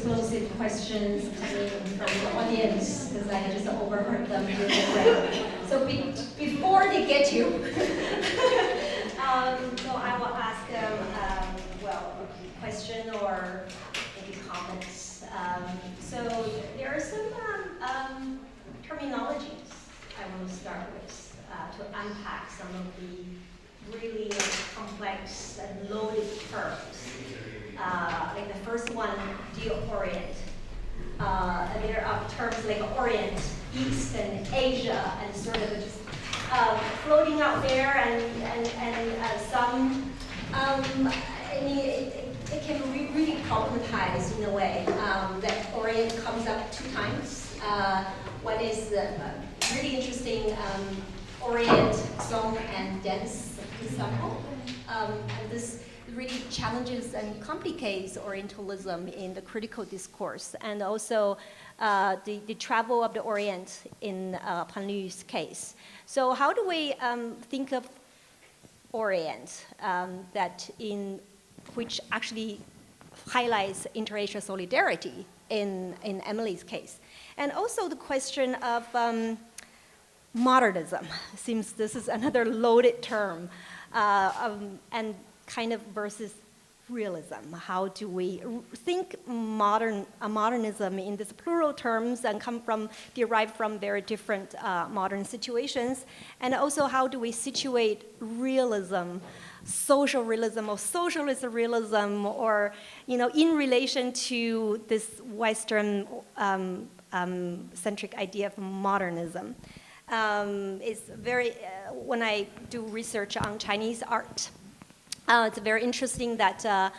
explosive questions coming from the audience, because I just overheard them during the break. So before they get you, so I will ask a question or maybe comments. So there are some terminologies I want to start with to unpack some of the really complex and loaded terms. Like the first one, de-orient. There are terms like Orient, East, and Asia, and sort of just floating out there, and some. I mean, it can be really problematized in a way. That Orient comes up 2 times. One is really interesting. Orient, song, and dance ensemble. And this really challenges and complicates Orientalism in the critical discourse, and also the travel of the Orient in Panelists' case. So how do we think of Orient that in which actually highlights interracial solidarity in Emily's case? And also the question of modernism. Seems this is another loaded term, and kind of versus realism. How do we think modernism in these plural terms and derive from very different modern situations? And also, how do we situate realism, social realism, or socialist realism, or in relation to this Western centric idea of modernism? It's very, when I do research on Chinese art, it's very interesting that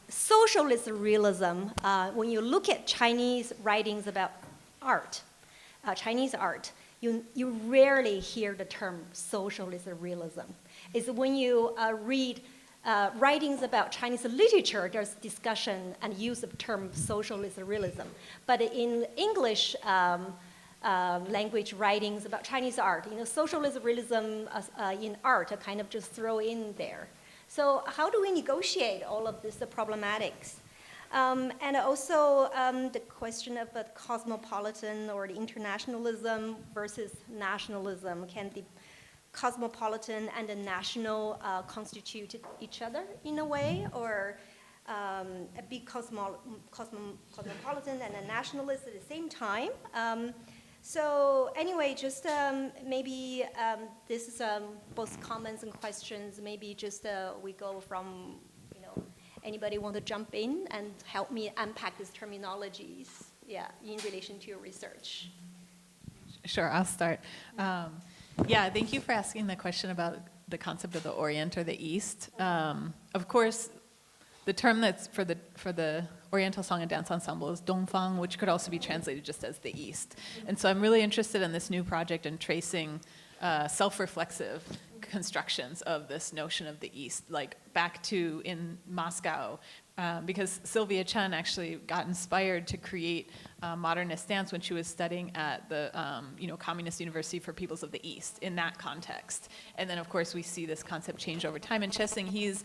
socialist realism, when you look at Chinese writings about art, Chinese art, you rarely hear the term socialist realism. It's when you read writings about Chinese literature, there's discussion and use of term socialist realism. But in English, language writings about Chinese art, socialist realism in art are kind of just throw in there. So how do we negotiate all of this, the problematics? And also the question of the cosmopolitan or the internationalism versus nationalism. Can the cosmopolitan and the national constitute each other in a way, or be cosmopolitan and a nationalist at the same time? So anyway, just maybe this is both comments and questions. Maybe just we go from, anybody want to jump in and help me unpack these terminologies, in relation to your research. Sure, I'll start. Thank you for asking the question about the concept of the Orient or the East. Of course, the term that's for the Oriental Song and Dance Ensemble is Dongfang, which could also be translated just as the East. And so I'm really interested in this new project and tracing self-reflexive constructions of this notion of the East, like back to in Moscow, because Sylvia Chen actually got inspired to create modernist dance when she was studying at the Communist University for Peoples of the East in that context. And then of course we see this concept change over time. And Chesing He's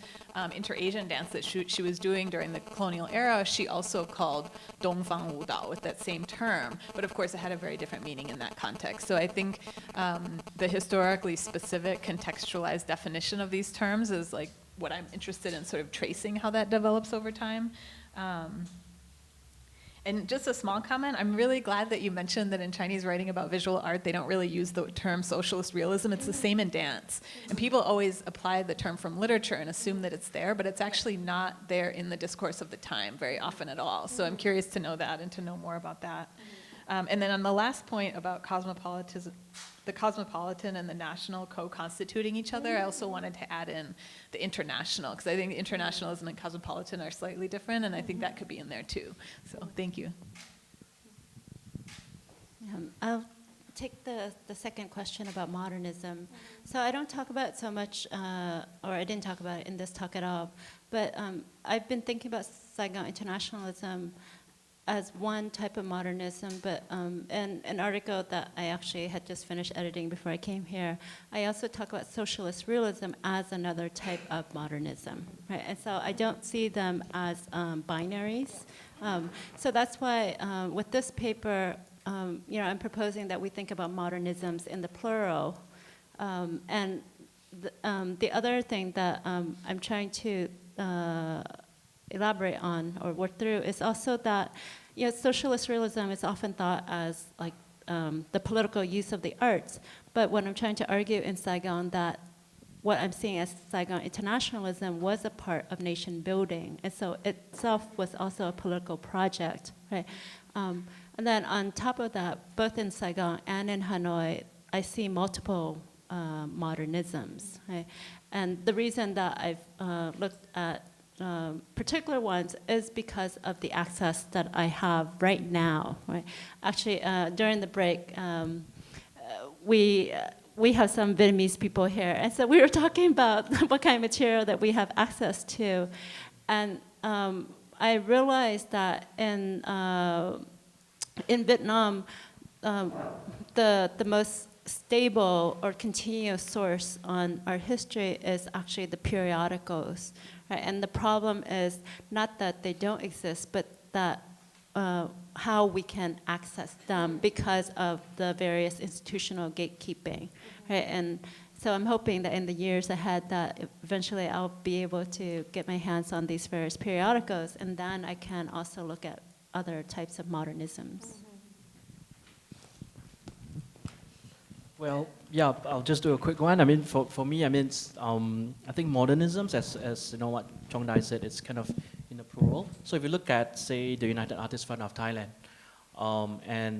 inter-Asian dance that she was doing during the colonial era, she also called Dongfang Wudao with that same term. But of course it had a very different meaning in that context. So I think the historically specific contextualized definition of these terms is like what I'm interested in sort of tracing how that develops over time. And just a small comment, I'm really glad that you mentioned that in Chinese writing about visual art, they don't really use the term socialist realism. It's the same in dance. And people always apply the term from literature and assume that it's there, but it's actually not there in the discourse of the time very often at all. So I'm curious to know that and to know more about that. And then on the last point about the cosmopolitan and the national co-constituting each other, I also wanted to add in the international, because I think internationalism and cosmopolitan are slightly different, and I think that could be in there too. So thank you. I'll take the second question about modernism. So I don't talk about it so much, or I didn't talk about it in this talk at all, but I've been thinking about Saigon internationalism as one type of modernism, but in an article that I actually had just finished editing before I came here, I also talk about socialist realism as another type of modernism, right? And so I don't see them as binaries. So that's why with this paper, I'm proposing that we think about modernisms in the plural. And the other thing that I'm trying to elaborate on or work through is also that socialist realism is often thought as like the political use of the arts, but what I'm trying to argue in Saigon that what I'm seeing as Saigon internationalism was a part of nation building, and so itself was also a political project, right? And then on top of that, both in Saigon and in Hanoi, I see multiple modernisms, right? And the reason that I've looked at particular ones is because of the access that I have right now, right? Actually, during the break, we have some Vietnamese people here, and so we were talking about what kind of material that we have access to, and I realized that in Vietnam, the most stable or continuous source on our history is actually the periodicals, right? And the problem is not that they don't exist, but that how we can access them because of the various institutional gatekeeping, right? And so I'm hoping that in the years ahead that eventually I'll be able to get my hands on these various periodicals, and then I can also look at other types of modernisms. Well, yeah, I'll just do a quick one. I mean, for me, I mean, I think modernisms, as you know what Chương-Đài said, it's kind of in the plural. So if you look at, say, the United Artists Fund of Thailand,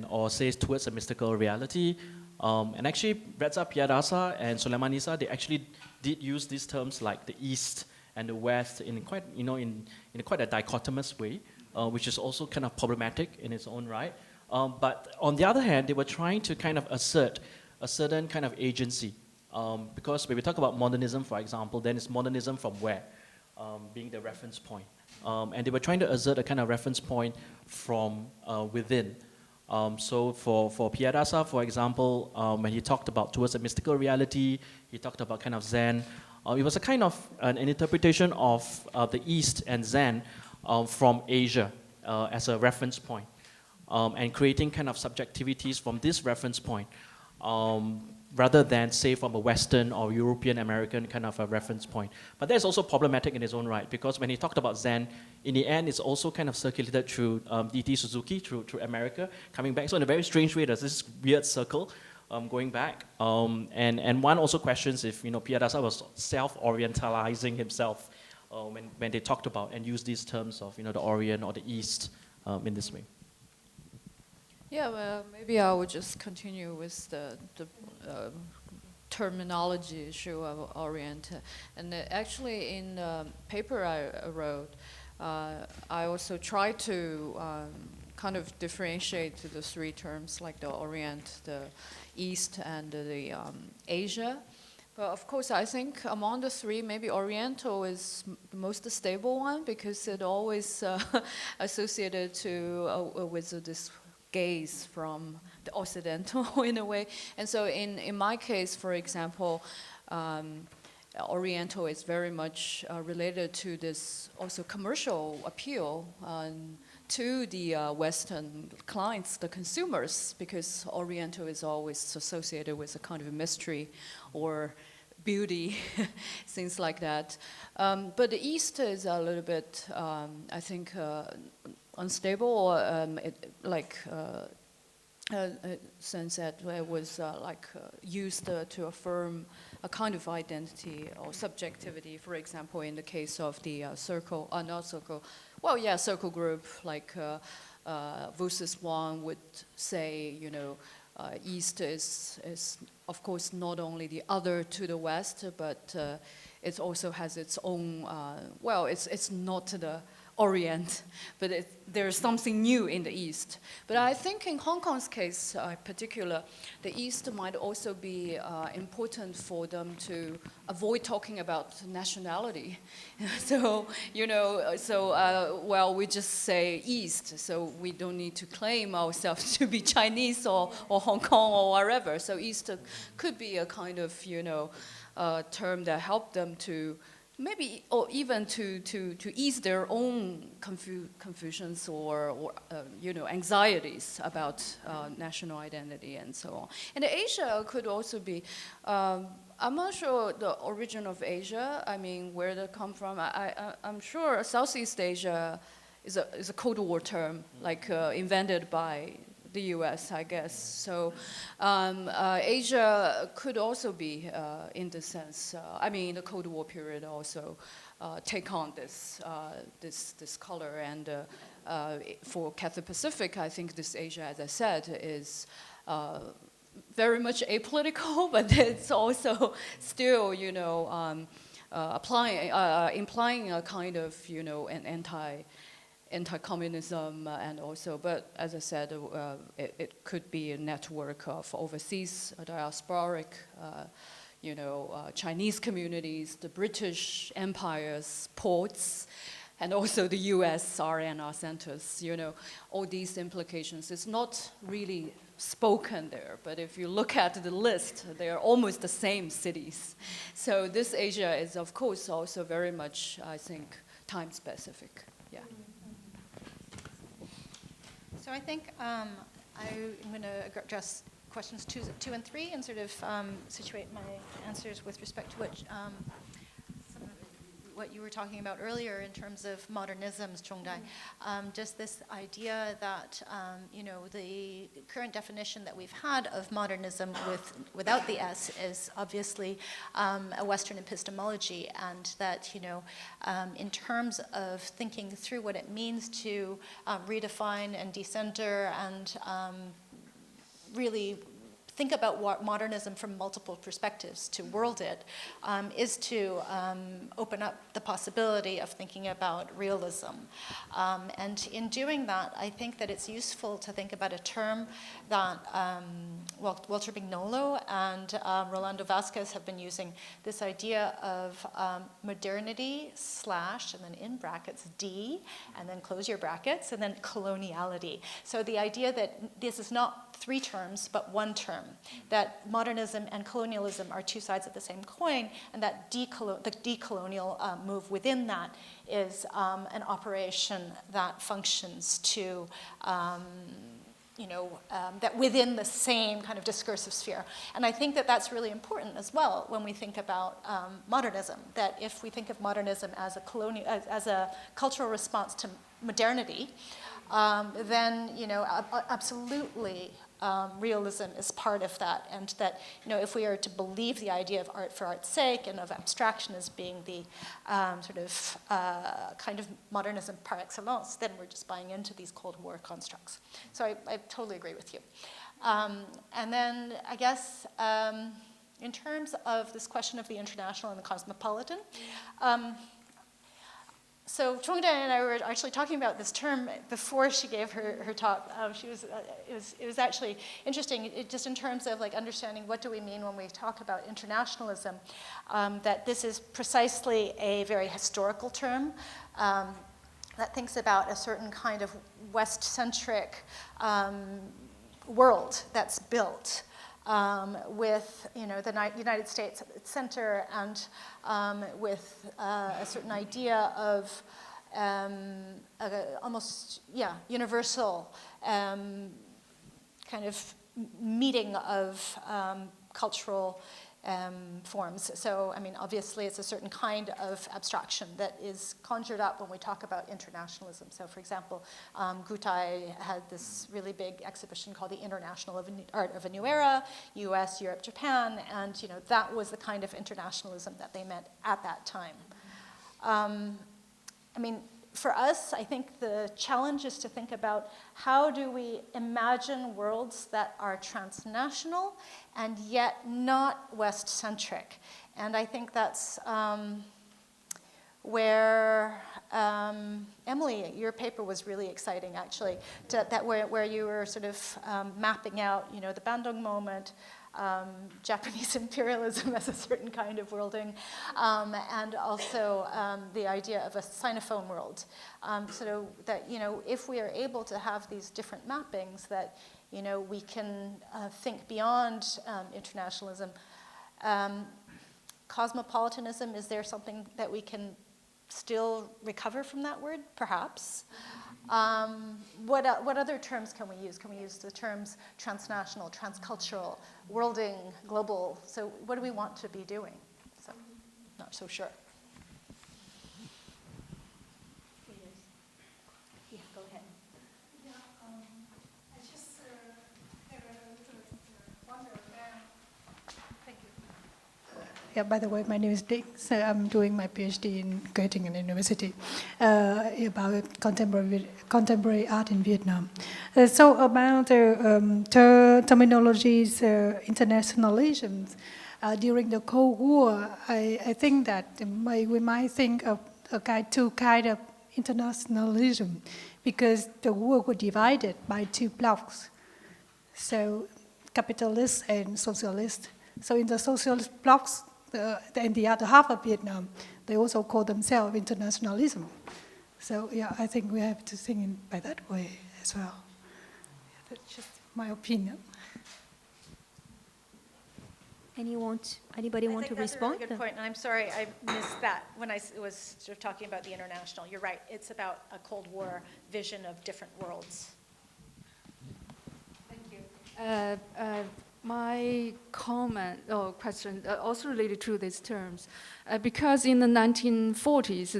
or say Towards a Mystical Reality, and actually Reza Piadasa and Soleimanisa, they actually did use these terms like the East and the West in quite, in quite a dichotomous way, which is also kind of problematic in its own right. But on the other hand, they were trying to kind of assert a certain kind of agency. Because when we talk about modernism, for example, then it's modernism from where? Being the reference point. And they were trying to assert a kind of reference point from within. So for Piadasa, for example, when he talked about Towards a Mystical Reality, he talked about kind of Zen. It was a kind of an interpretation of the East and Zen from Asia as a reference point, and creating kind of subjectivities from this reference point. Rather than, say, from a Western or European American kind of a reference point. But that's also problematic in its own right, because when he talked about Zen, in the end, it's also kind of circulated through D.T. Suzuki, through America, coming back. So in a very strange way, there's this weird circle going back. And one also questions if, Piadasa was self-orientalizing himself when they talked about and used these terms of, the Orient or the East in this way. Yeah, well, maybe I would just continue with the terminology issue of Orient. And actually in the paper I wrote, I also tried to kind of differentiate the three terms, like the Orient, the East, and the Asia. But of course, I think among the three, maybe Oriental is the most stable one, because it always associated with this gaze from the Occidental in a way. And so in my case, for example, Oriental is very much related to this also commercial appeal to the Western clients, the consumers, because Oriental is always associated with a kind of mystery or beauty, things like that. But the East is a little bit, I think, unstable, or sense that it was used to affirm a kind of identity or subjectivity. For example, in the case of the circle group, like Wu Wang would say, East is of course not only the other to the West, but it also has its own, it's not the Orient, but there's something new in the East. But I think in Hong Kong's case in particular, the East might also be important for them to avoid talking about nationality. So, well, we just say East, so we don't need to claim ourselves to be Chinese or Hong Kong or wherever. So East could be a kind of, term that help them to maybe, or even to ease their own confusions or anxieties about national identity and so on. And Asia could also be, I'm not sure the origin of Asia, I mean, where they come from. I'm sure Southeast Asia is a Cold War term, like invented by the US, I guess. So Asia could also be, in this sense, in the Cold War period also take on this color. And for Cathay Pacific, I think this Asia, as I said, is very much apolitical, but it's also still, implying a kind of, an anti-communism, and also, but as I said, it could be a network of overseas diasporic, Chinese communities, the British Empire's ports, and also the US R&R centers, all these implications. It's not really spoken there, but if you look at the list, they are almost the same cities. So this Asia is, of course, also very much, I think, time-specific. Yeah. So I think I'm going to address questions 2 and 3 and sort of situate my answers with respect to some of what you were talking about earlier in terms of modernisms, Chương-Đài. Just this idea that, the current definition that we've had of modernism without the S is obviously a Western epistemology, and that, in terms of thinking through what it means to redefine and decenter and really think about what modernism from multiple perspectives, to world it, is to open up the possibility of thinking about realism. And in doing that, I think that it's useful to think about a term that Walter Mignolo and Rolando Vasquez have been using, this idea of modernity / and then in brackets D, and then close your brackets, and then coloniality. So the idea that this is not 3 terms, but 1 term, that modernism and colonialism are 2 sides of the same coin, and that the decolonial move within that is an operation that functions to, that within the same kind of discursive sphere. And I think that that's really important as well when we think about modernism, that if we think of modernism as a cultural response to modernity, then, absolutely, realism is part of that, and that, if we are to believe the idea of art for art's sake and of abstraction as being the kind of modernism par excellence, then we're just buying into these Cold War constructs. So I totally agree with you. And then I guess in terms of this question of the international and the cosmopolitan, so Chương-Đài and I were actually talking about this term before she gave her talk. It was actually interesting, just in terms of like understanding what do we mean when we talk about internationalism, that this is precisely a very historical term that thinks about a certain kind of West-centric world that's built. With the United States at its center, and with a certain idea of almost universal kind of meeting of cultural forms. So, obviously it's a certain kind of abstraction that is conjured up when we talk about internationalism. So, for example, Gutai had this really big exhibition called the International Art of a New Era, US, Europe, Japan, and, that was the kind of internationalism that they meant at that time. For us, I think the challenge is to think about how do we imagine worlds that are transnational and yet not West-centric. And I think that's where Emily, your paper was really exciting, actually, where you were sort of mapping out, you know, the Bandung moment, Japanese imperialism as a certain kind of worlding, and also the idea of a Sinophone world. So that, you know, if we are able to have these different mappings, that, you know, we can think beyond internationalism. Cosmopolitanism, is there something that we can still recover from that word? Perhaps. What other terms can we use? Can we use the terms transnational, transcultural, worlding, global? So what do we want to be doing? So, not so sure. Yeah, go ahead. Yeah, I just have a little wonder. Thank you. Yeah, by the way, my name is Dick. So I'm doing my PhD in Göttingen University about contemporary art in Vietnam. So about the terminologies, internationalism, during the Cold War, I think that we might think of two kinds of internationalism, because the world was divided by two blocks, so capitalist and socialist. So in the socialist blocks, and the other half of Vietnam, they also call themselves internationalism. So yeah, I think we have to think in by that way as well. Yeah, that's just my opinion. Anybody want to respond? That's a really good point, and I'm sorry I missed that when I was sort of talking about the international. You're right, it's about a Cold War vision of different worlds. Thank you. My comment or question also related to these terms, because in the 1940s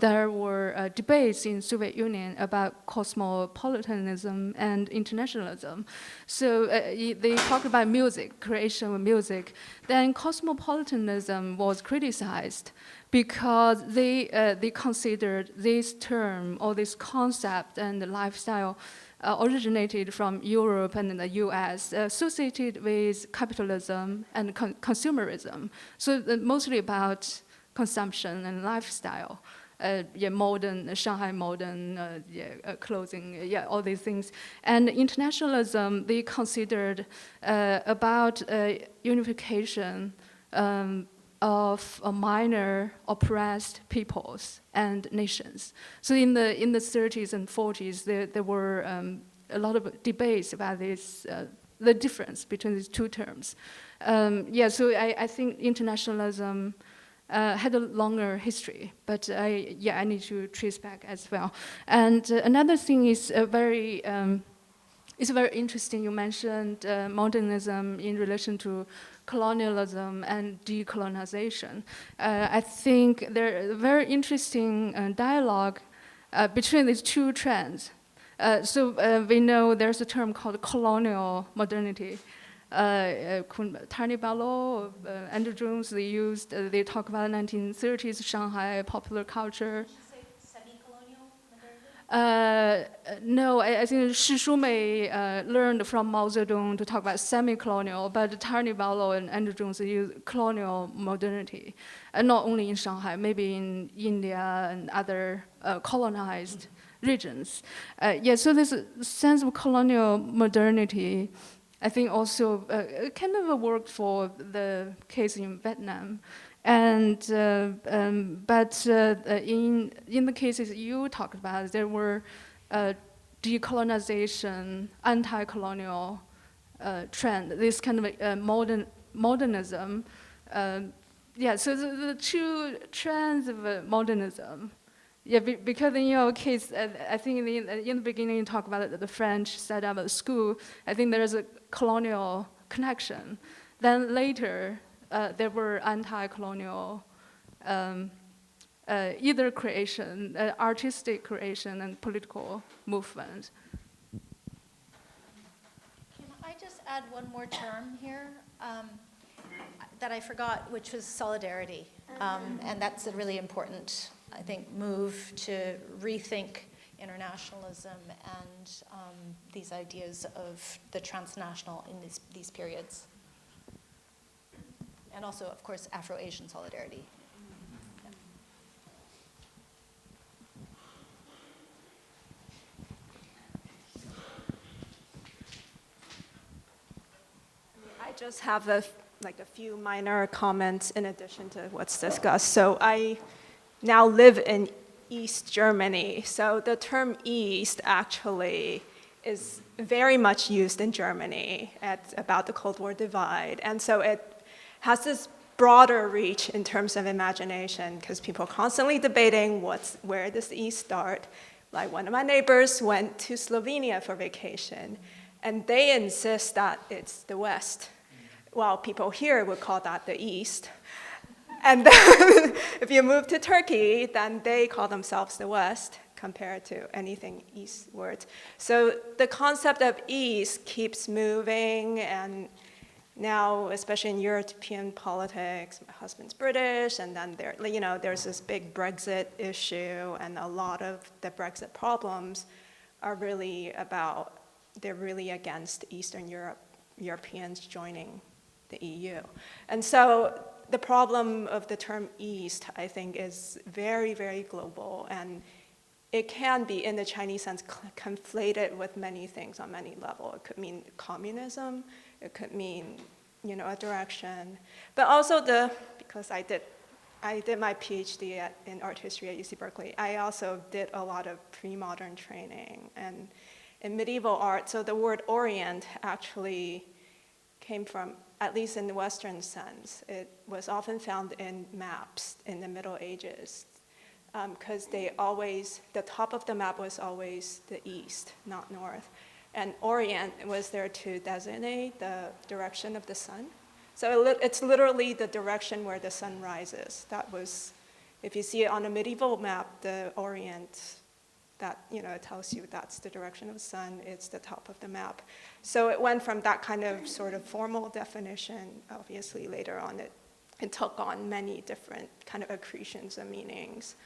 there were debates in Soviet Union about cosmopolitanism and internationalism. So they talked about music, creation of music. Then cosmopolitanism was criticized because they considered this term or this concept and the lifestyle originated from Europe and the US, associated with capitalism and consumerism. So mostly about consumption and lifestyle. Modern, Shanghai modern clothing, all these things. And internationalism, they considered about unification of minor oppressed peoples and nations. So in the 30s and 40s, there were a lot of debates about this, the difference between these two terms. So I think internationalism had a longer history, but I need to trace back as well. And another thing is it's very interesting. You mentioned modernism in relation to colonialism and decolonization. I think there's a very interesting dialogue between these two trends. We know there's a term called colonial modernity. Tony Barlow, Andrew Jones, they talk about 1930s Shanghai popular culture. No, I think Shi Shumei learned from Mao Zedong to talk about semi-colonial, but Tony Barlow and Andrew Jones use colonial modernity, and not only in Shanghai, maybe in India and other colonized regions. So this sense of colonial modernity, I think also kind of worked for the case in Vietnam. And but in the cases you talked about, there were decolonization, anti-colonial trend. This kind of modernism. So the two trends of modernism. Because in your case, I think in the beginning you talk about the French set up a school. I think there is a colonial connection. Then later. There were anti-colonial, either creation, artistic creation and political movement. Can I just add one more term here that I forgot, which was solidarity. And that's a really important, I think, move to rethink internationalism and these ideas of the transnational in these periods. And also, of course, Afro-Asian solidarity. just have a few minor comments in addition to what's discussed. So I now live in East Germany. So the term East actually is very much used in Germany about the Cold War divide. And so it has this broader reach in terms of imagination, because people are constantly debating where does the East start. Like one of my neighbors went to Slovenia for vacation, and they insist that it's the West, while people here would call that the East. And then if you move to Turkey, then they call themselves the West compared to anything eastward. So the concept of East keeps moving, and now, especially in European politics, my husband's British, and then there's this big Brexit issue, and a lot of the Brexit problems are really they're really against Eastern Europeans joining the EU. And so the problem of the term East, I think, is very, very global, and it can be, in the Chinese sense, conflated with many things on many levels. It could mean communism, it could mean, a direction, but also because I did my PhD in art history at UC Berkeley, I also did a lot of pre-modern training and in medieval art. So the word Orient actually came from, at least in the Western sense, it was often found in maps in the Middle Ages, because the top of the map was always the east, not north. And Orient was there to designate the direction of the sun. So it's literally the direction where the sun rises. That was, if you see it on a medieval map, the Orient, it tells you that's the direction of the sun, it's the top of the map. So it went from that kind of sort of formal definition, obviously later on it took on many different kind of accretions and meanings.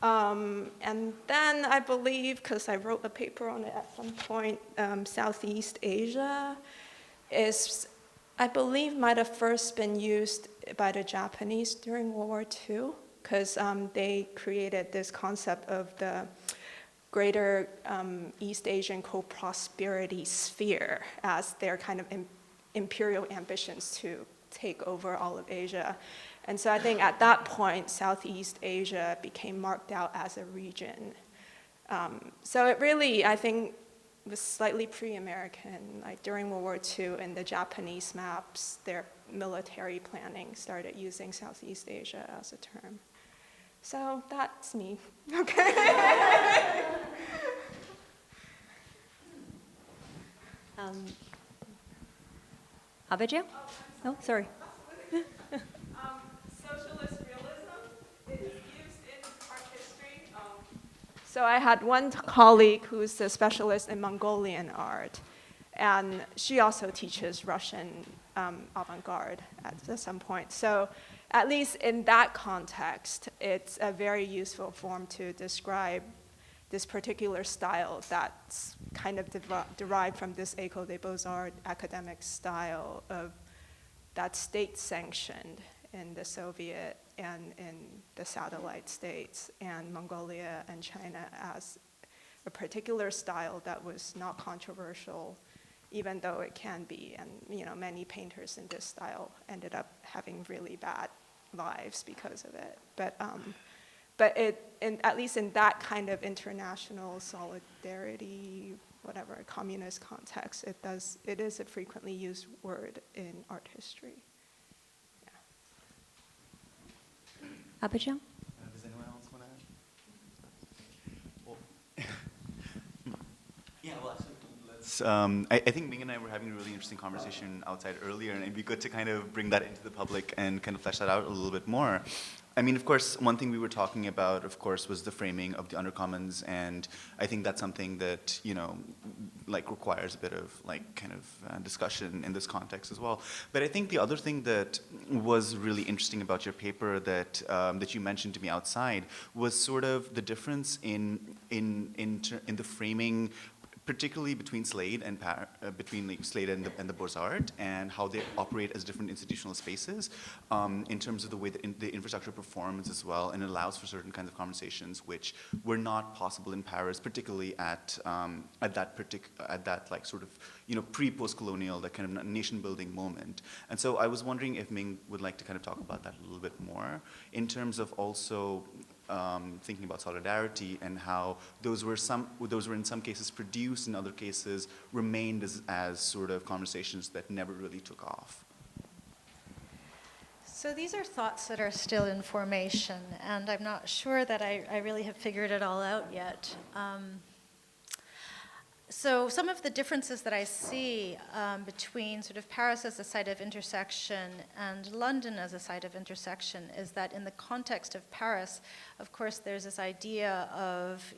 And then I believe, because I wrote a paper on it at some point, Southeast Asia I believe might have first been used by the Japanese during World War II, because they created this concept of the greater East Asian co-prosperity sphere as their kind of imperial ambitions to take over all of Asia. And so I think at that point, Southeast Asia became marked out as a region. So it really, I think, was slightly pre-American. Like during World War II, in the Japanese maps, their military planning started using Southeast Asia as a term. So that's me. Okay. Abhijit? Oh, sorry. Socialist realism is used in art history. So I had one colleague who's a specialist in Mongolian art, and she also teaches Russian avant-garde at some point. So at least in that context, it's a very useful form to describe this particular style that's kind of derived from this École des Beaux-Arts academic style of that state-sanctioned in the Soviet and in the satellite states and Mongolia and China as a particular style that was not controversial, even though it can be. And many painters in this style ended up having really bad lives because of it. But at least in that kind of international solidarity, whatever, communist context, it is a frequently used word in art history. Abhijit? Does anyone else want to? Well, actually, let's. I think Ming and I were having a really interesting conversation outside earlier, and it'd be good to kind of bring that into the public and kind of flesh that out a little bit more. I mean, of course, one thing we were talking about, of course, was the framing of the undercommons, and I think that's something that, requires a bit of, discussion in this context as well. But I think the other thing that was really interesting about your paper that you mentioned to me outside was sort of the difference in the framing, particularly between Slade and Slade and the Beaux-Arts, and how they operate as different institutional spaces, in terms of the way that the infrastructure performs as well, and allows for certain kinds of conversations which were not possible in Paris, particularly at that like sort of pre-post-colonial, that kind of nation-building moment. And so I was wondering if Ming would like to kind of talk about that a little bit more, in terms of also thinking about solidarity and how those were in some cases produced, in other cases remained as sort of conversations that never really took off. So these are thoughts that are still in formation, and I'm not sure that I really have figured it all out yet. So some of the differences that I see between sort of Paris as a site of intersection and London as a site of intersection is that in the context of Paris, of course, there's this idea of,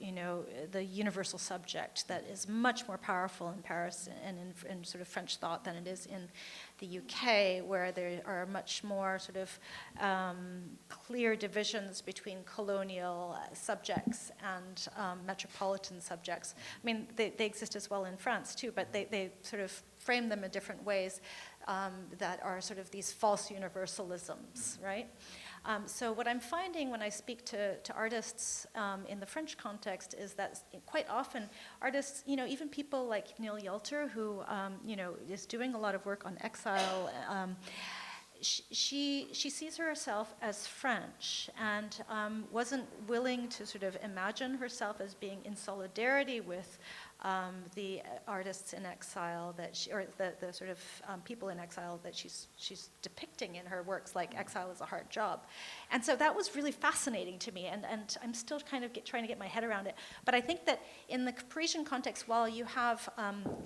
the universal subject that is much more powerful in Paris and in sort of French thought than it is in the UK, where there are much more sort of clear divisions between colonial subjects and metropolitan subjects. I mean, they exist as well in France too, but they sort of frame them in different ways that are sort of these false universalisms, right? So what I'm finding when I speak to artists in the French context is that quite often artists, even people like Neil Yelter, who is doing a lot of work on exile, she sees herself as French and wasn't willing to sort of imagine herself as being in solidarity with the artists in exile or the sort of people in exile that she's depicting in her works, like Exile is a Hard Job. And so that was really fascinating to me, and I'm still kind of trying to get my head around it. But I think that in the Parisian context, while you have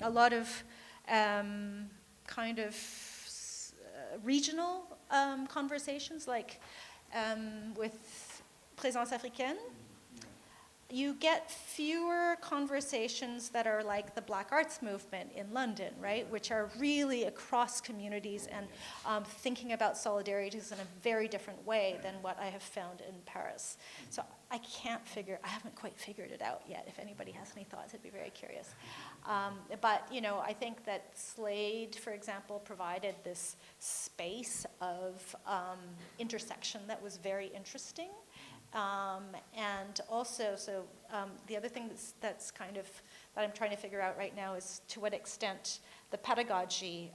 a lot of kind of regional conversations, like with Présence Africaine, you get fewer conversations that are like the Black Arts movement in London, right? Which are really across communities and thinking about solidarities in a very different way than what I have found in Paris. So I haven't quite figured it out yet. If anybody has any thoughts, I'd be very curious. But I think that Slade, for example, provided this space of intersection that was very interesting. And also, the other thing that's kind of, that I'm trying to figure out right now is to what extent the pedagogy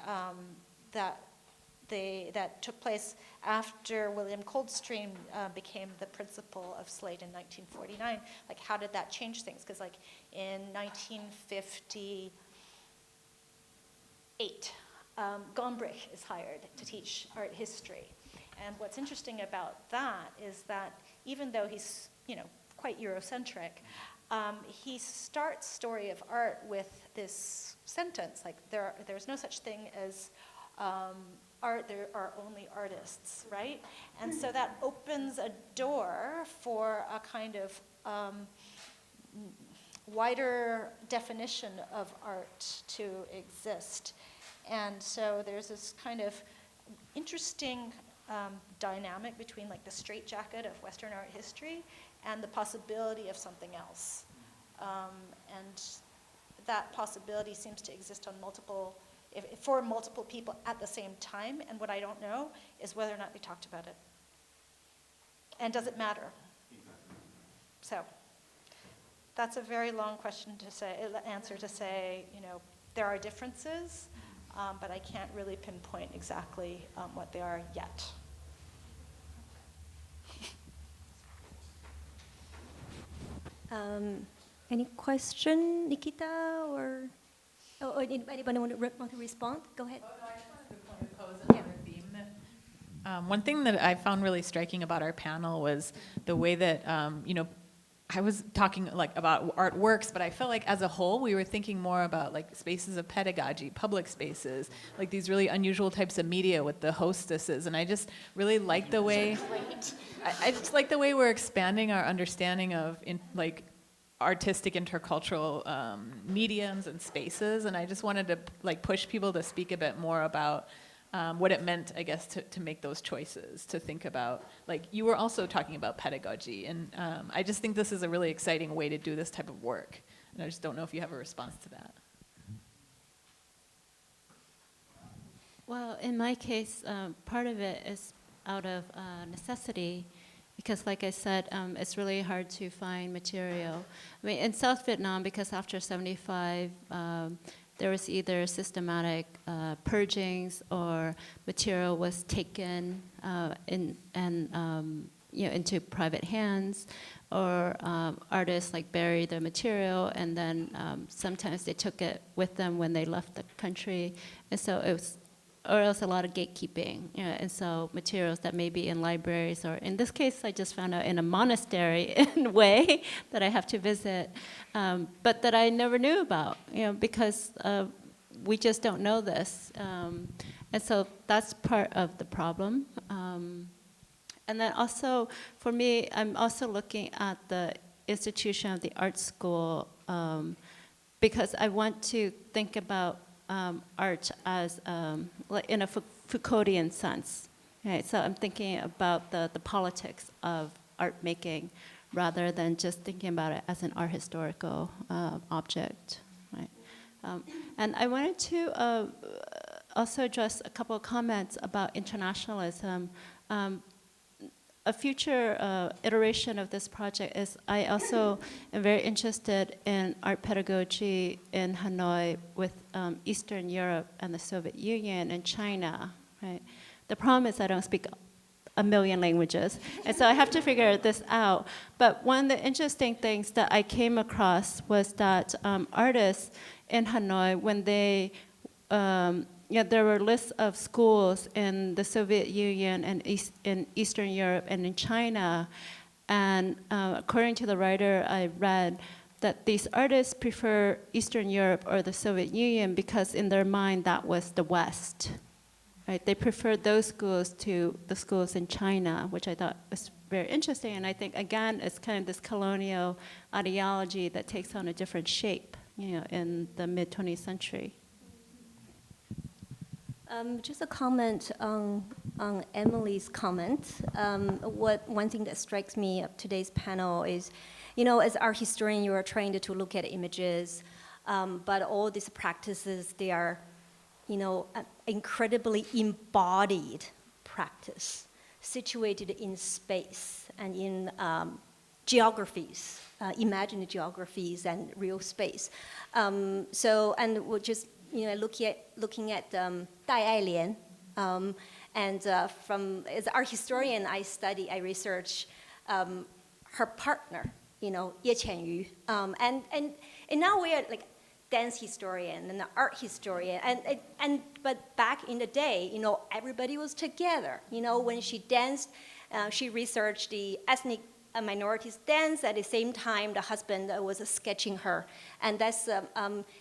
that took place after William Coldstream became the principal of Slade in 1949, like how did that change things? Because like in 1958, Gombrich is hired to teach art history. And what's interesting about that is that even though he's, quite Eurocentric, he starts Story of Art with this sentence, like there's no such thing as art, there are only artists, right? And so that opens a door for a kind of wider definition of art to exist. And so there's this kind of interesting dynamic between like the straitjacket of Western art history and the possibility of something else. And that possibility seems to exist on for multiple people at the same time. And what I don't know is whether or not they talked about it. And does it matter? Exactly. So that's a very long answer to say, there are differences, but I can't really pinpoint exactly what they are yet. Any question, Nikita, or anybody want to respond? Go ahead. Oh, no, I just wanted to pose another theme. One thing that I found really striking about our panel was the way that, I was talking like about artworks, but I felt like as a whole we were thinking more about like spaces of pedagogy, public spaces, like these really unusual types of media with the hostesses, and I just really like the way I just like the way we're expanding our understanding of artistic intercultural mediums and spaces, and I just wanted to like push people to speak a bit more about what it meant, I guess, to make those choices, to think about, like, you were also talking about pedagogy, and I just think this is a really exciting way to do this type of work. And I just don't know if you have a response to that. Well, in my case, part of it is out of necessity, because like I said, it's really hard to find material. I mean, in South Vietnam, because after 75, there was either systematic purgings or material was taken into private hands, or artists like buried the material, and then sometimes they took it with them when they left the country, and so it was. Or else a lot of gatekeeping, and so materials that may be in libraries, or in this case, I just found out in a monastery in a way that I have to visit, but that I never knew about, because we just don't know this, and so that's part of the problem. And then also, for me, I'm also looking at the institution of the art school, because I want to think about art as in a Foucauldian sense. Right? So I'm thinking about the politics of art making rather than just thinking about it as an art historical object. Right? And I wanted to also address a couple of comments about internationalism. A future iteration of this project is I also am very interested in art pedagogy in Hanoi with Eastern Europe and the Soviet Union and China. Right? The problem is I don't speak a million languages, and so I have to figure this out. But one of the interesting things that I came across was that artists in Hanoi, when they there were lists of schools in the Soviet Union and in Eastern Europe and in China. And according to the writer I read, that these artists prefer Eastern Europe or the Soviet Union because in their mind that was the West. Right? They preferred those schools to the schools in China, which I thought was very interesting. And I think, again, it's kind of this colonial ideology that takes on a different shape, in the mid-20th century. Just a comment on Emily's comment. One thing that strikes me of today's panel is, as art historian, you are trained to look at images, but all these practices, they are, incredibly embodied practice, situated in space and in geographies, imagined geographies and real space. And we'll just looking at Dai Ailian, and as an art historian, I research her partner, Ye Qianyu, and now we are like dance historian and art historian, but back in the day, everybody was together. When she danced, she researched the ethnic minorities dance. At the same time, the husband was sketching her, and that's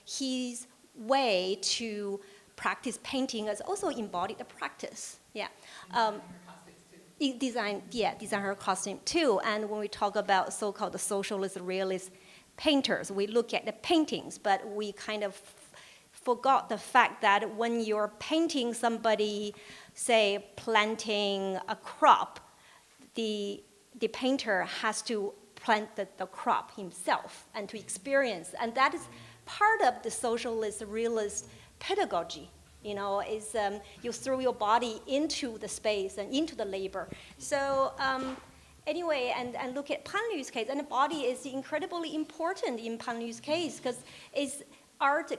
his way to practice painting has also embodied the practice. Design her costume too. And when we talk about so-called the socialist realist painters, we look at the paintings, but we kind of forgot the fact that when you're painting somebody, say, planting a crop, the painter has to plant the crop himself and to experience, and that is part of the socialist realist pedagogy, is you throw your body into the space and into the labor. So anyway, and look at Pan Lu's case, and the body is incredibly important in Pan Lu's case because it's art,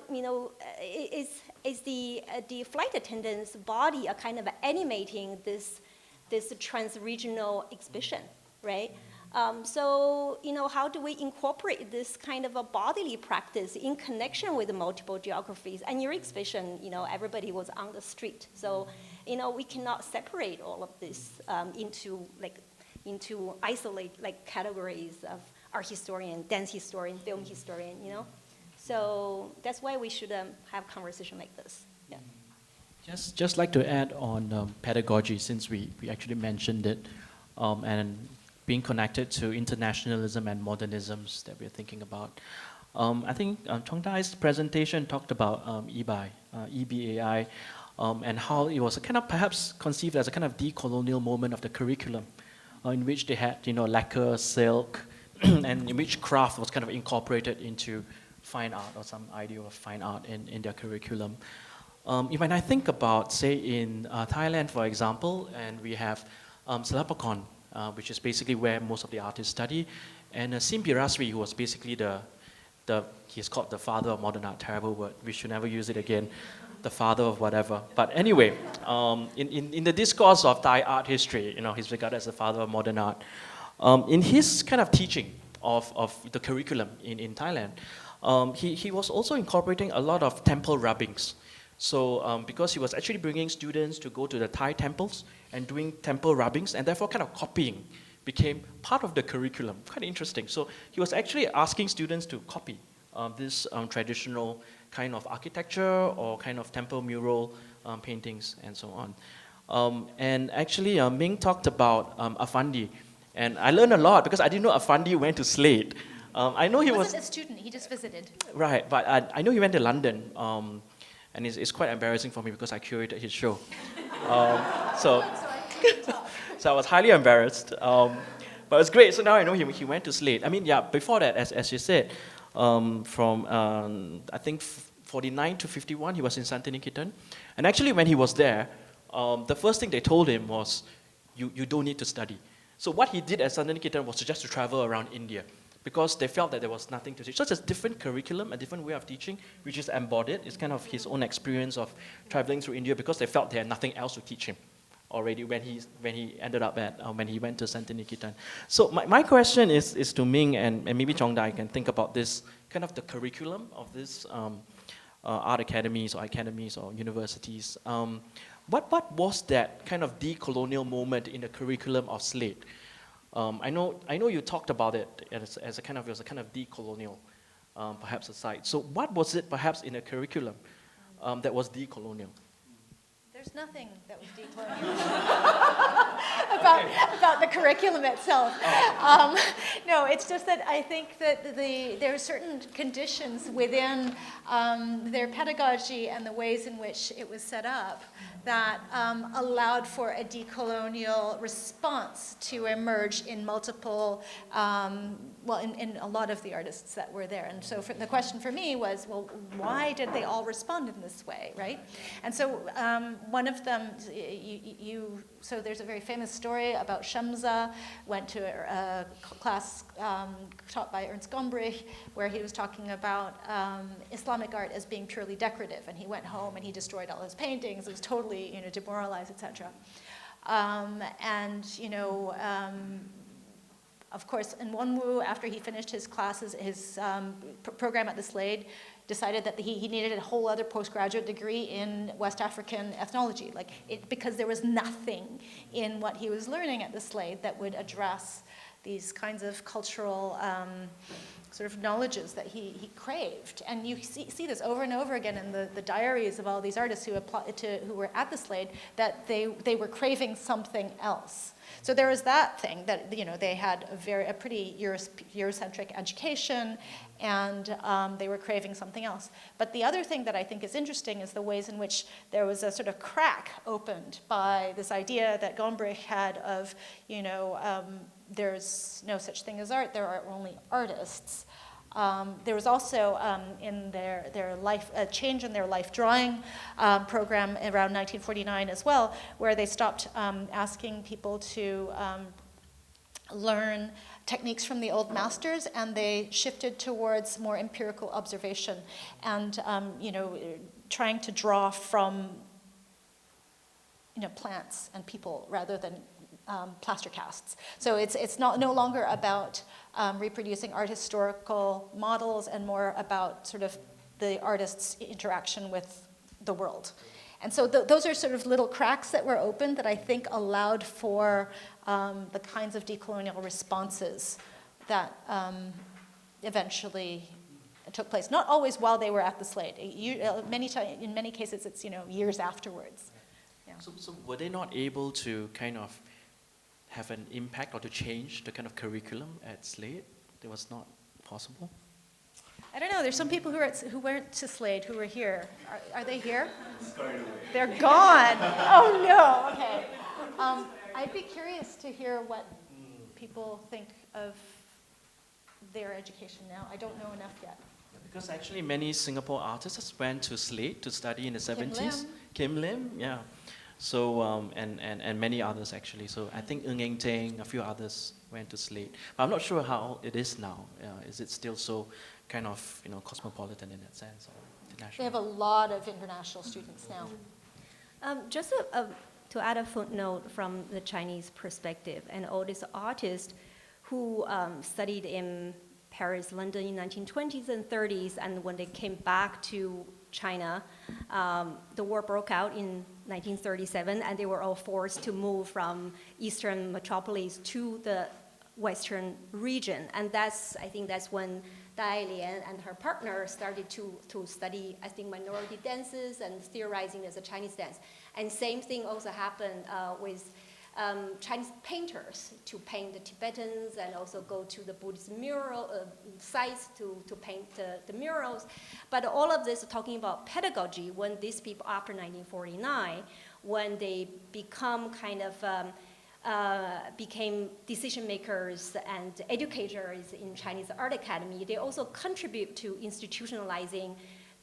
is the flight attendant's body are kind of animating this trans-regional exhibition, right? So, how do we incorporate this kind of a bodily practice in connection with the multiple geographies? And your exhibition, everybody was on the street. So, we cannot separate all of this into isolate categories of art historian, dance historian, film historian, So that's why we should have conversation like this. Yeah. Just like to add on pedagogy, since we actually mentioned it, and being connected to internationalism and modernisms that we're thinking about. I think Chương-Đài presentation talked about EBAI, EBAI, and how it was a kind of perhaps conceived as a kind of decolonial moment of the curriculum, in which they had lacquer, silk, and in which craft was kind of incorporated into fine art or some idea of fine art in their curriculum. When I think about, say, in Thailand, for example, and we have Silapakon, which is basically where most of the artists study, and Simpirasri, who was basically he's called the father of modern art, terrible word, we should never use it again, the father of whatever. But anyway, in the discourse of Thai art history, he's regarded as the father of modern art. In his kind of teaching of the curriculum in Thailand, he was also incorporating a lot of temple rubbings. So because he was actually bringing students to go to the Thai temples and doing temple rubbings, and therefore kind of copying became part of the curriculum. Quite interesting. So he was actually asking students to copy this traditional kind of architecture or kind of temple mural paintings and so on. And actually, Ming talked about Afandi. And I learned a lot because I didn't know Afandi went to Slade. I know he wasn't a student, he just visited. Right, but I know he went to London. And it's quite embarrassing for me because I curated his show. So I was highly embarrassed. But it's great, so now I know he went to Slade. I mean, yeah, before that, as you said, from I think 49 to 51, he was in Nikita. And actually when he was there, the first thing they told him was, you don't need to study. So what he did at Nikita was just to travel around India, because they felt that there was nothing to teach. So it's a different curriculum, a different way of teaching, which is embodied. It's kind of his own experience of traveling through India, because they felt they had nothing else to teach him already when he ended up when he went to Nikita. So my question is to Ming, and maybe Chương-Đài can think about this, kind of the curriculum of this art academies or universities. What was that kind of decolonial moment in the curriculum of Slade? I know you talked about it as a kind of decolonial, perhaps aside. So what was it perhaps in the curriculum that was decolonial? There's nothing that was decolonial about the curriculum itself. No, it's just that I think that there are certain conditions within their pedagogy and the ways in which it was set up that allowed for a decolonial response to emerge in multiple, in a lot of the artists that were there. And so the question for me was, well, why did they all respond in this way, right? And so one of them, so there's a very famous story about Shamsa, went to a class taught by Ernst Gombrich, where he was talking about Islamic art as being purely decorative, and he went home and he destroyed all his paintings. It was totally, demoralized, etc. Of course, in Wonwoo, after he finished his classes, his program at the Slade, decided that he needed a whole other postgraduate degree in West African ethnology, because there was nothing in what he was learning at the Slade that would address these kinds of cultural sort of knowledges that he craved. And you see this over and over again in the diaries of all these artists who were at the Slade, that they were craving something else. So there was that thing that they had a pretty Eurocentric education, and they were craving something else. But the other thing that I think is interesting is the ways in which there was a sort of crack opened by this idea that Gombrich had of, there's no such thing as art, there are only artists. There was also in their life, a change in their life drawing program around 1949 as well, where they stopped asking people to learn techniques from the old masters, and they shifted towards more empirical observation and trying to draw from plants and people rather than plaster casts. So it's no longer about reproducing art historical models, and more about sort of the artist's interaction with the world. And so those are sort of little cracks that were opened that I think allowed for the kinds of decolonial responses that eventually took place. Not always while they were at the Slade. In many cases, it's years afterwards. Yeah. So were they not able to kind of have an impact or to change the kind of curriculum at Slade? It was not possible? I don't know. There's some people who went to Slade who were here. Are they here? They're gone. Oh no. Okay. I'd be curious to hear what people think of their education now. I don't know enough yet. Because actually many Singapore artists went to Slade to study in the 70s. Kim Lim, yeah. So, and many others actually. So I think Ng Eng Teng, a few others went to Slade. But I'm not sure how it is now. Is it still so kind of, cosmopolitan in that sense, or international? We have a lot of international students now. Just to add a footnote from the Chinese perspective, and all these artists who studied in Paris, London in 1920s and 30s, and when they came back to China, the war broke out in 1937, and they were all forced to move from eastern metropolis to the western region. And I think that's when Dai Lian and her partner started to study, I think, minority dances and theorizing as a Chinese dance. And same thing also happened with Chinese painters to paint the Tibetans and also go to the Buddhist mural sites to paint the murals. But all of this is talking about pedagogy when these people, after 1949, when they become kind of became decision makers and educators in Chinese Art Academy, they also contribute to institutionalizing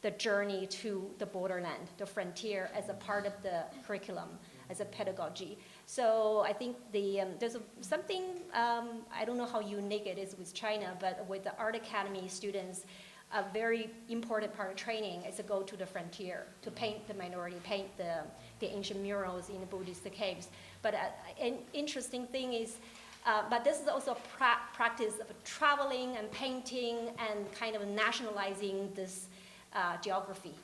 the journey to the borderland, the frontier, as a part of the curriculum, as a pedagogy. So I think there's something, I don't know how unique it is with China, but with the Art Academy students, a very important part of training is to go to the frontier, to paint the minority, paint the ancient murals in the Buddhist caves. But an interesting thing is, but this is also a practice of traveling and painting and kind of nationalizing this geography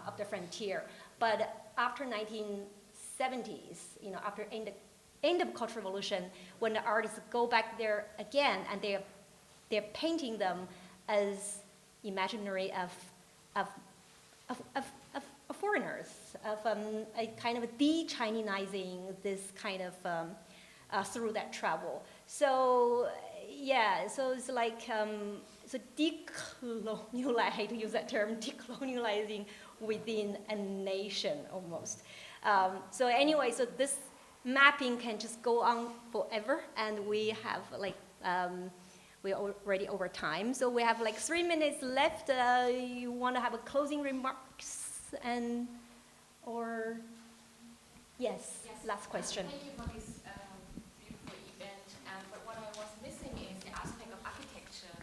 of the frontier. But after 1970s, after end of Cultural Revolution, when the artists go back there again and they're painting them as imaginary of foreigners, of a kind of de-Chinizing this kind of through that travel. So yeah, so it's like so I hate to use that term, decolonializing within a nation almost. So anyway, so this mapping can just go on forever, and we have like we're already over time, so we have like 3 minutes left. You want to have a closing remarks or yes, last question. Thank you for this beautiful event. But what I was missing is the aspect of architecture,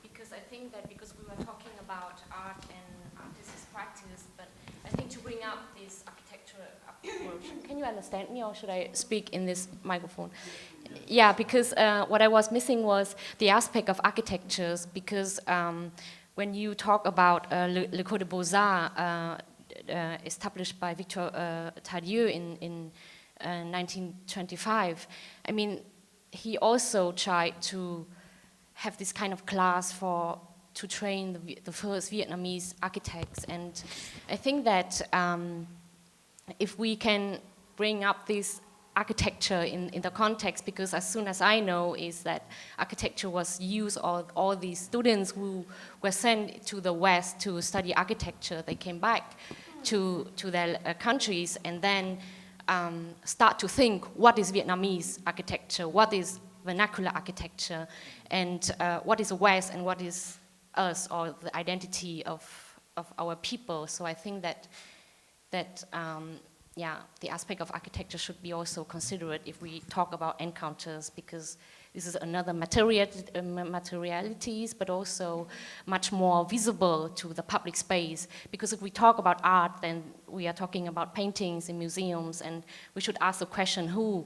because I think that because we were talking about art and artist's practice, but I think to bring up this architectural approach. Can you understand me, or should I speak in this microphone? Yeah, because what I was missing was the aspect of architectures, because when you talk about Le Cours des Beaux-Arts, established by Victor Tardieu in 1925, I mean, he also tried to have this kind of class to train the first Vietnamese architects. And I think that if we can bring up this architecture in the context, because as soon as I know is that architecture was used, all these students who were sent to the West to study architecture, they came back to their countries and then start to think, what is Vietnamese architecture, what is vernacular architecture, and what is the West and what is us, or the identity of our people. So I think that the aspect of architecture should be also considered if we talk about encounters, because this is another materialities, but also much more visible to the public space. Because if we talk about art, then we are talking about paintings in museums, and we should ask the question, who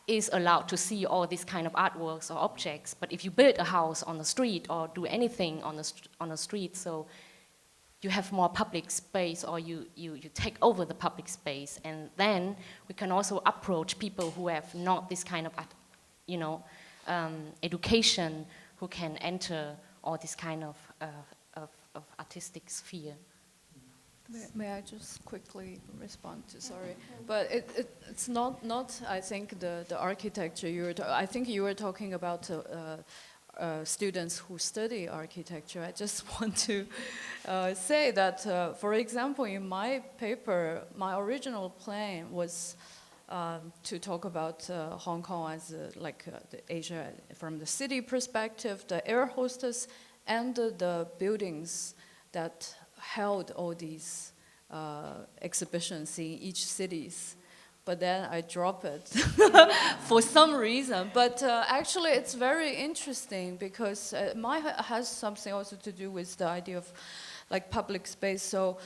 is allowed to see all these kind of artworks or objects? But if you build a house on the street or do anything on the street, so you have more public space, or you take over the public space, and then we can also approach people who have not this kind of, education, who can enter all this kind of artistic sphere. May I just quickly respond to, sorry, but it's not I think the architecture I think you were talking about students who study architecture. I just want to say that, for example, in my paper, my original plan was to talk about Hong Kong as the Asia from the city perspective, the air hostess, and the buildings that held all these exhibitions in each cities. But then I drop it for some reason. But actually, it's very interesting because mine has something also to do with the idea of like public space. So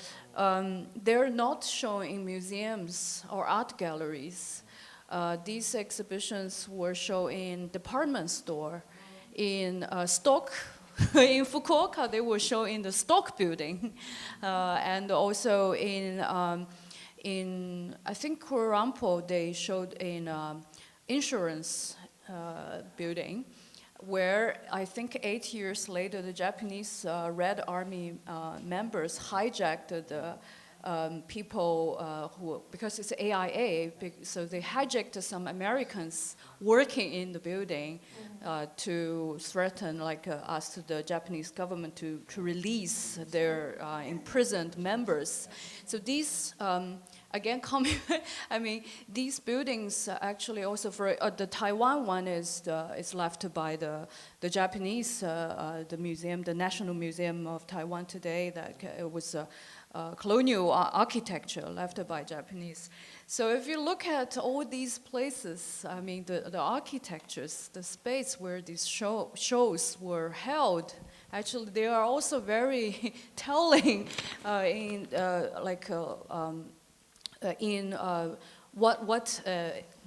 they're not shown in museums or art galleries. These exhibitions were shown in department store, in stock. In Fukuoka, they were shown in the stock building, and also in I think Tiampo, they showed in insurance building, where I think 8 years later, the Japanese Red Army members hijacked the people who, because it's AIA, so they hijacked some Americans working in the building to threaten, like, ask the Japanese government to release their imprisoned members. So these, again, I mean, these buildings actually also for the Taiwan one is left by the Japanese, the museum, the National Museum of Taiwan today. That it was colonial architecture left by Japanese. So if you look at all these places, I mean, the architectures, the space where these shows were held, actually they are also very telling in what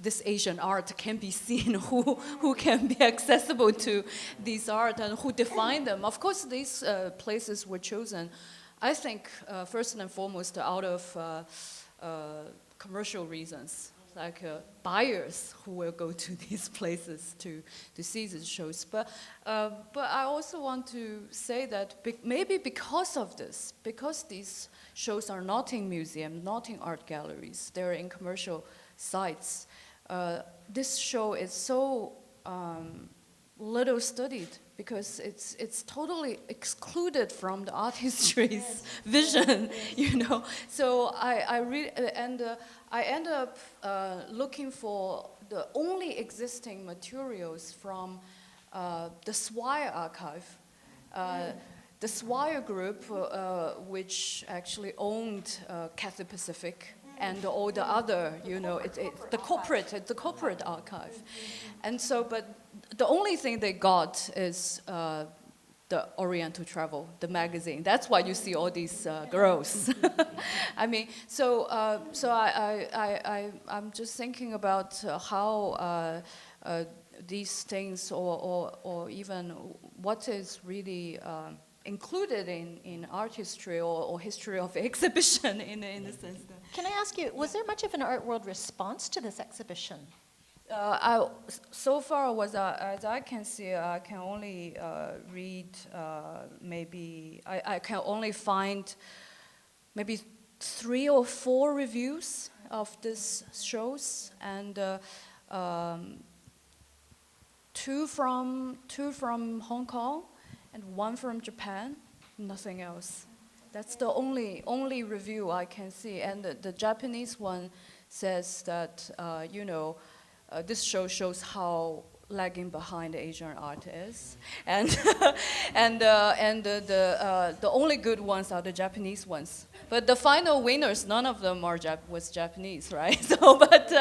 this Asian art can be seen, who can be accessible to these art, and who define them. Of course, these places were chosen, I think, first and foremost out of commercial reasons, like buyers who will go to these places to see these shows. But I also want to say that maybe because of this, because these shows are not in museums, not in art galleries, they're in commercial sites, this show is so little studied, because it's totally excluded from the art history's vision, you know. So I end up looking for the only existing materials from the Swire archive. The Swire group, which actually owned Cathay Pacific and all the other, you know, it's the corporate archive. And so, but the only thing they got is the Oriental Travel, the magazine. That's why you see all these girls. I mean, so I'm just thinking about how these things, or even what is really included in art history or history of exhibition in the sense that. Can I ask you, was there much of an art world response to this exhibition? So far, as I can see, I can only read maybe, I can only find maybe 3 or 4 reviews of these shows, and 2 from Hong Kong and 1 from Japan, nothing else. That's the only review I can see. And the Japanese one says that, you know, this show shows how lagging behind Asian art is, and the only good ones are the Japanese ones. But the final winners, none of them was Japanese, right? So, but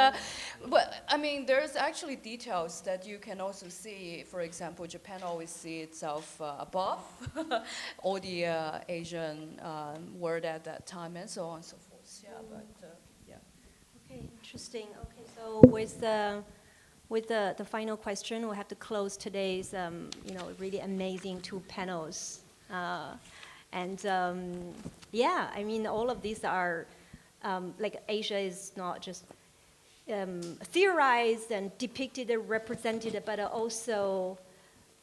I mean, there's actually details that you can also see. For example, Japan always see itself above all the Asian world at that time, and so on and so forth. Yeah, but yeah. Okay, interesting. Okay, so with the final question, we'll have to close today's you know, really amazing 2 panels. Yeah, I mean, all of these are like Asia is not just theorized and depicted and represented, but also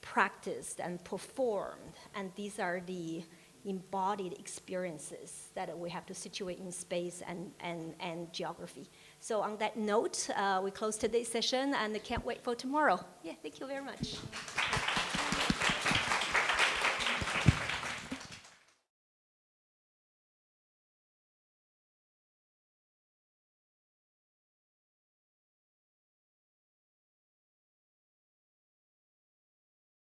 practiced and performed. And these are the embodied experiences that we have to situate in space and geography. So on that note, we close today's session and can't wait for tomorrow. Yeah, thank you very much.